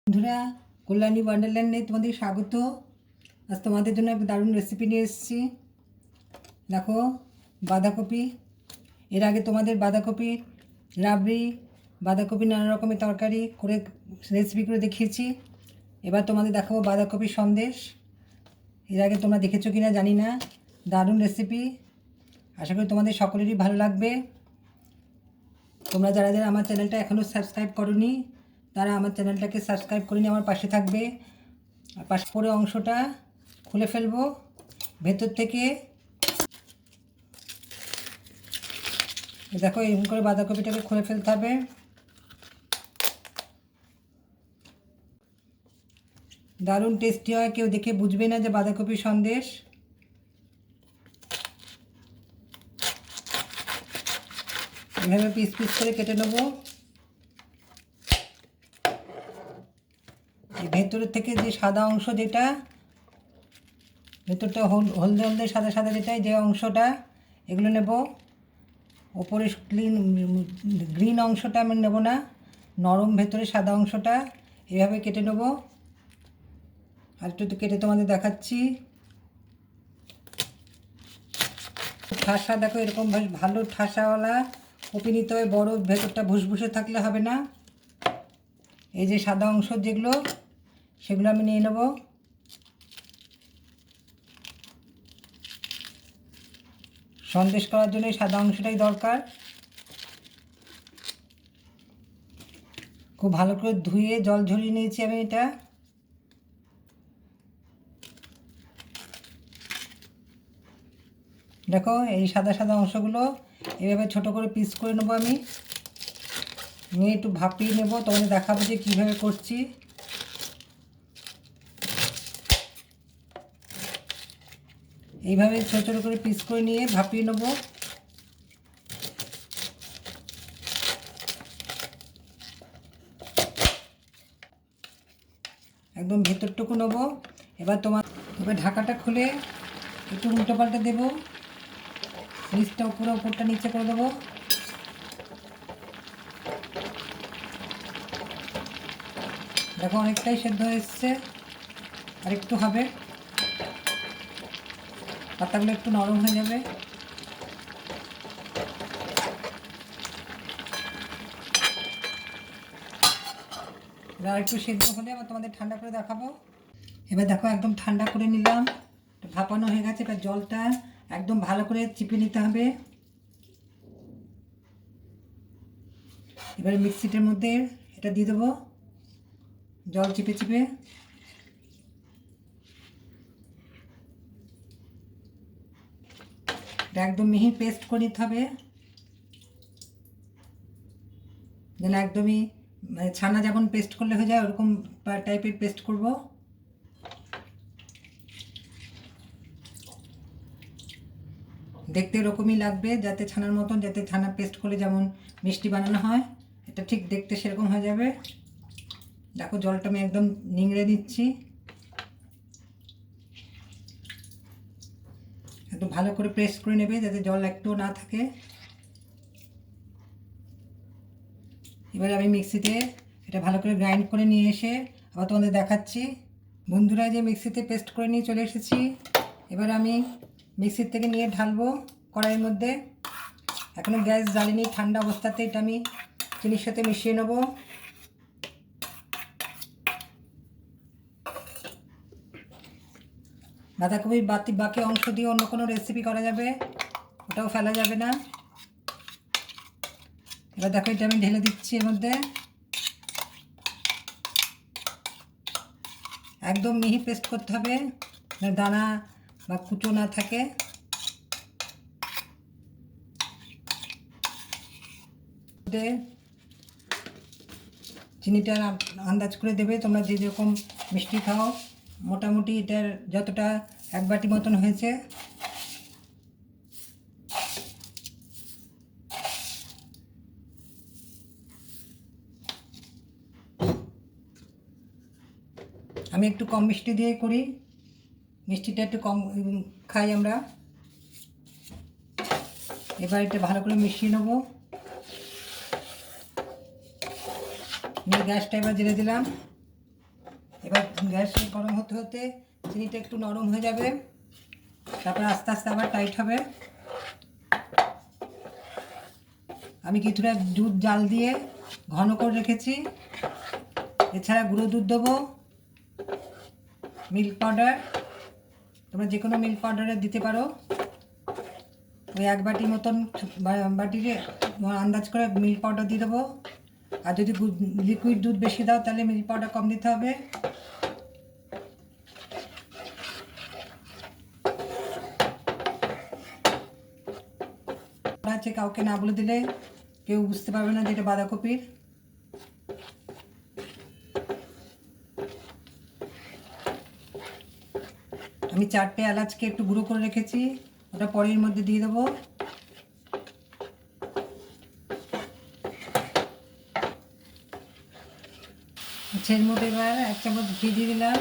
বন্ধুরা, কল্যাণী ওয়ান্ডারল্যান্ডে তোমাদের স্বাগত। আজ তোমাদের জন্য একটা দারুণ রেসিপি নিয়ে এসেছি। দেখো, বাঁধাকপি। এর আগে তোমাদের বাঁধাকপি রাবড়ি, বাঁধাকপি নানা রকমের তরকারি করে রেসিপি করে দেখিয়েছি। এবার তোমাদের দেখাবো বাঁধাকপি সন্দেশ। এর আগে তোমরা দেখেছো কি না জানি না। দারুণ রেসিপি, আশা করি তোমাদের সকলেরই ভালো লাগবে। তোমরা যারা যারা আমার চ্যানেলটা এখনও সাবস্ক্রাইব করোনি তারা আমার চ্যানেলটাকে সাবস্ক্রাইব করে নিয়ে আমার পাশে থাকবে। আর পাশে পরে অংশটা খুলে ফেলবো ভেতর থেকে। দেখো, এরকম করে বাঁধাকপিটাকে খুলে ফেলতে হবে। দারুণ টেস্টি হয়, কেউ দেখে বুঝবে না যে বাঁধাকপি সন্দেশ। এভাবে পিস পিস করে কেটে নেবো। এই ভেতরের থেকে যে সাদা অংশ, যেটা ভেতরটা হলদে হলদে সাদা সাদা যেটাই যে অংশটা, এগুলো নেব। ওপরে গ্রিন অংশটা আমি নেব না, নরম ভেতরে সাদা অংশটা এভাবে কেটে নেব। আর একটু কেটে তোমাদের দেখাচ্ছি। ঠাসা দেখো, এরকম ভালো ঠাসাওয়ালা কপি নিতে হবে। বড় ভেতরটা ভুসভুসে থাকলে হবে না। এই যে সাদা অংশ যেগুলো, সেগুলো আমি নিয়ে নেব। সন্দেশ করার জন্য এই সাদা অংশটাই দরকার। খুব ভালো করে ধুয়ে জল ঝরিয়ে নিয়েছি আমি এটা। দেখো, এই সাদা সাদা অংশগুলো এভাবে ছোট করে পিস করে নেবো আমি। নিয়ে একটু ভাপিয়ে নেব, তোমাদের দেখাবো যে কীভাবে করছি। এইভাবে ছোটো ছোটো করে পিস করে নিয়ে ভাপিয়ে নেব। একদম ভেতরটুকু নেবো। এবার ঢাকাটা খুলে একটু উল্টো পাল্টা দেবো। নিচটা উপরটা নিচে করে দেবো। দেখো, অনেকটাই সেদ্ধ হয়ে এসছে, আর একটু হবে। পাতাগুলো একটু নরম হয়ে যাবে। আর একটু সেদ্ধ হলে আবার তোমাদের ঠান্ডা করে দেখাবো। এবার দেখো, একদম ঠান্ডা করে নিলাম, ভাপানো হয়ে গেছে। এবার জলটা একদম ভালো করে চিপে নিতে হবে। এবারে মিক্সিটার মধ্যে এটা দিয়ে দেবো, জল চিপে চিপে। এটা একদম মিহি পেস্ট করে নিতে হবে, যেন একদমই ছানা যেমন পেস্ট করলে হয়ে যায় ওরকম টাইপের পেস্ট করব। দেখতে এরকমই লাগবে, যাতে ছানার মতন, যাতে ছানা পেস্ট করলে যেমন মিষ্টি বানানো হয়, এটা ঠিক দেখতে সেরকম হয়ে যাবে। দেখো, জলটা আমি একদম নিংড়ে দিচ্ছি। একদম ভালো করে প্রেস করে নেবে, যাতে জল একটুও না থাকে। এবার আমি মিক্সিতে এটা ভালো করে গ্রাইন্ড করে নিয়ে এসে আবার তোমাদের দেখাচ্ছি। বন্ধুরা, যে মিক্সিতে পেস্ট করে নিয়ে চলে এসেছি। এবার আমি মিক্সির থেকে নিয়ে ঢালবো কড়াইয়ের মধ্যে। এখনও গ্যাস জ্বালিনি, ঠান্ডা অবস্থাতে এটা আমি চিনির সাথে মিশিয়ে নেব। বাঁধাকপির বাকি অংশ দিয়ে অন্য কোনো রেসিপি করা যাবে, ওটাও ফেলা যাবে না। এবার দেখো, এটা আমি ঢেলে দিচ্ছি এর মধ্যে। একদম মিহি পেস্ট করতে হবে, দানা বা কুচো না থাকে। চিনিটা আন্দাজ করে দেবে, তোমরা যে যেরকম মিষ্টি খাও। মোটামুটি এটার যতটা এক বাটি মতন হয়েছে। আমি একটু কম মিষ্টি দিয়ে করি, মিষ্টিটা একটু কম খাই আমরা। এবার এটা ভালো করে মিশিয়ে নেবো। গ্যাসটা এবার জেলে দিলাম। এবার গ্যাস গরম হতে হতে চিনিটা একটু নরম হয়ে যাবে, তারপরে আস্তে আস্তে আবার টাইট হবে। আমি কিছুটা দুধ জাল দিয়ে ঘন করে রেখেছি। এছাড়া গুঁড়ো দুধ দেবো, মিল্ক পাউডার, তোমরা যে কোনো মিল্ক পাউডারে দিতে পারো। ওই 1 বাটি মতন বাটিরে আন্দাজ করে মিল্ক পাউডার দিয়ে দেবো। আর যদি লিকুইড দুধ বেশি দাও তাহলে মিল্ক পাউডার কম দিতে হবে। আছে কাউকে না বলে দিলে কেউ বুঝতে পারবে না যে এটা বাঁধাকপির। আমি 4টে এলাচকে একটু গুঁড়ো করে রেখেছি, ওটা পরের মধ্যে দিয়ে দেবো। এর মধ্যে এবার 1 চামচ ঘি দিয়ে দিলাম।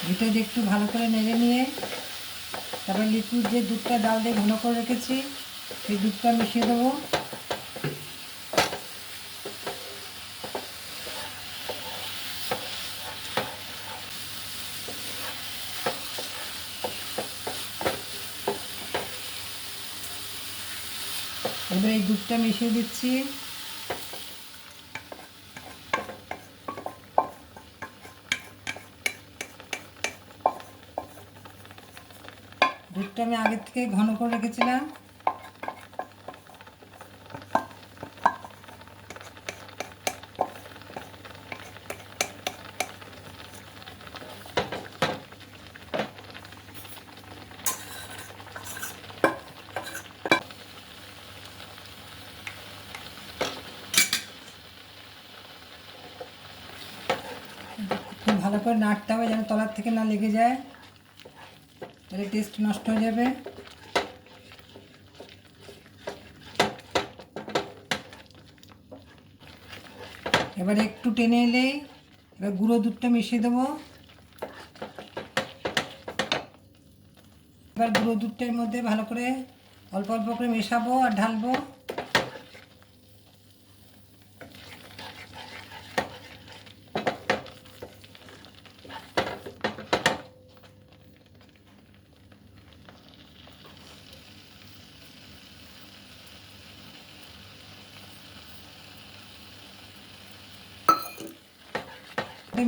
ঘিটা দিয়ে একটু ভালো করে নেড়ে নিয়ে তারপর লিকুইড যে দুধটা জাল দিয়ে ঘন করে রেখেছি সেই দুধটা মিশিয়ে দেবো। এবার এই দুধটা মিশিয়ে দিচ্ছি। দুধটা আমি আগের থেকে ঘন করে রেখেছিলাম। খুব ভালো করে নাড়তে হবে যেন তলার থেকে না লেগে যায়, তাহলে টেস্ট নষ্ট হয়ে যাবে। এবার একটু টেনে এলেই এবার গুঁড়ো দুধটা মিশিয়ে দেবো। এবার গুঁড়ো দুধটার মধ্যে ভালো করে অল্প অল্প করে মেশাবো আর ঢালবো।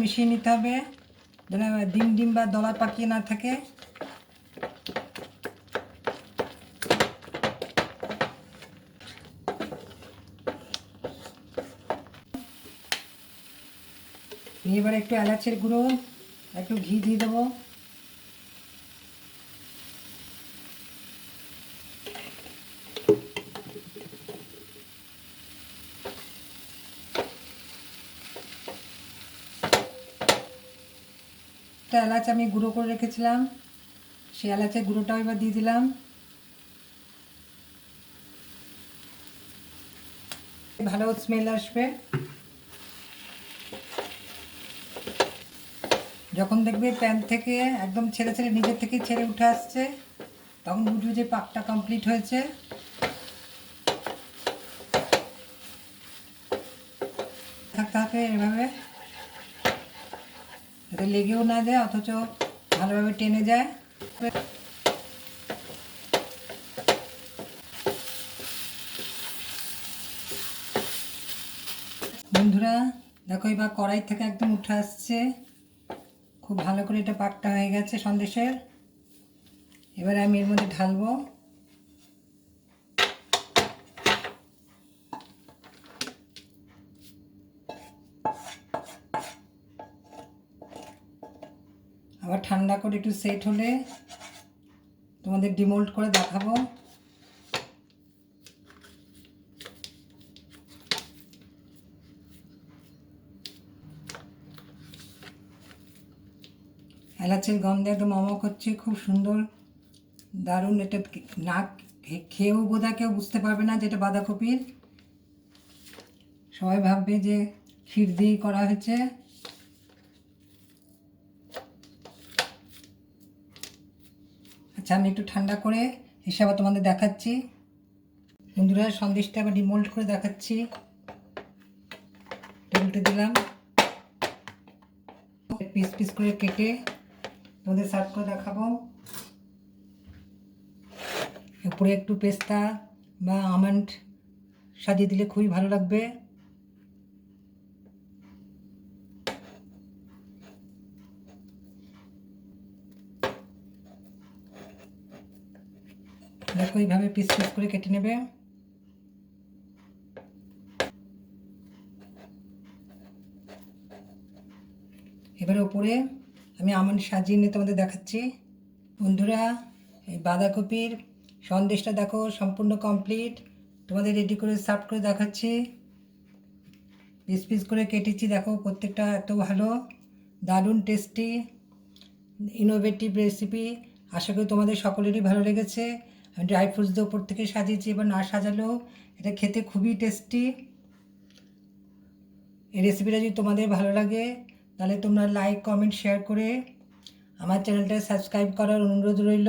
মিশিয়ে নিতে হবে যেন ডিম ডিম বা দলা পাকিয়ে না থাকে। এবার একটু এলাচের গুঁড়ো, একটু ঘি দিয়ে দেবো। একটা এলাচ আমি গুঁড়ো করে রেখেছিলাম, সেই এলাচের গুঁড়োটাও এবার দিয়ে দিলাম। ভালো স্মেল আসবে। যখন দেখবে প্যান থেকে একদম ছেড়ে ছেড়ে নিজের থেকে ছেড়ে উঠে আসছে তখন বুঝবে যে পাকটা কমপ্লিট হয়েছে। থাকতে হবে এভাবে, যাতে লেগেও না যায় অথচ ভালোভাবে টেনে যায়। বন্ধুরা দেখো এবার কড়াই থেকে একদম উঠে আসছে, খুব ভালো করে এটা পাকটা হয়ে গেছে সন্দেশের। এবারে আমি এর মধ্যে ঢালবো। আবার ঠান্ডা করে একটু সেট হলে তোমাদের ডিমোল্ড করে দেখাবো। এলাচের গন্ধে একদম মমক হচ্ছে, খুব সুন্দর দারুণ। এটা না খেয়েও বোধহয় কেউ বুঝতে পারবে না যেটা বাঁধাকপির, সবাই ভাববে যে ক্ষীর দিয়েই করা হয়েছে। আচ্ছা, আমি একটু ঠান্ডা করে হিসাবে তোমাদের দেখাচ্ছি। বন্ধুরা, সন্দেশটা আবার ডিমোল্ড করে দেখাচ্ছি। উল্টে দিলাম, পিস পিস করে কেটে তোমাদের সার্ভ করে দেখাবো। উপরে একটু পেস্তা বা আমন্ড সাজিয়ে দিলে খুবই ভালো লাগবে। দেখো, এইভাবে পিস পিস করে কেটে নেবে। এবারে উপরে আমি আমন্ড সাজিয়ে নিয়ে তোমাদের দেখাচ্ছি। বন্ধুরা, এই বাঁধাকপির সন্দেশটা দেখো সম্পূর্ণ কমপ্লিট। তোমাদের রেডি করে সার্ভ করে দেখাচ্ছি। পিস পিস করে কেটেছি, দেখো প্রত্যেকটা এত ভালো, দারুণ টেস্টি, ইনোভেটিভ রেসিপি। আশা করি তোমাদের সকলেরই ভালো লেগেছে। আমি ড্রাই ফ্রুটস দিয়ে ওপর থেকে সাজিয়েছি, এবার না সাজালেও এটা খেতে খুবই টেস্টি। এই রেসিপিটা যদি তোমাদের ভালো লাগে তাহলে তোমরা লাইক, কমেন্ট, শেয়ার করে আমার চ্যানেলটা সাবস্ক্রাইব করার অনুরোধ রইল।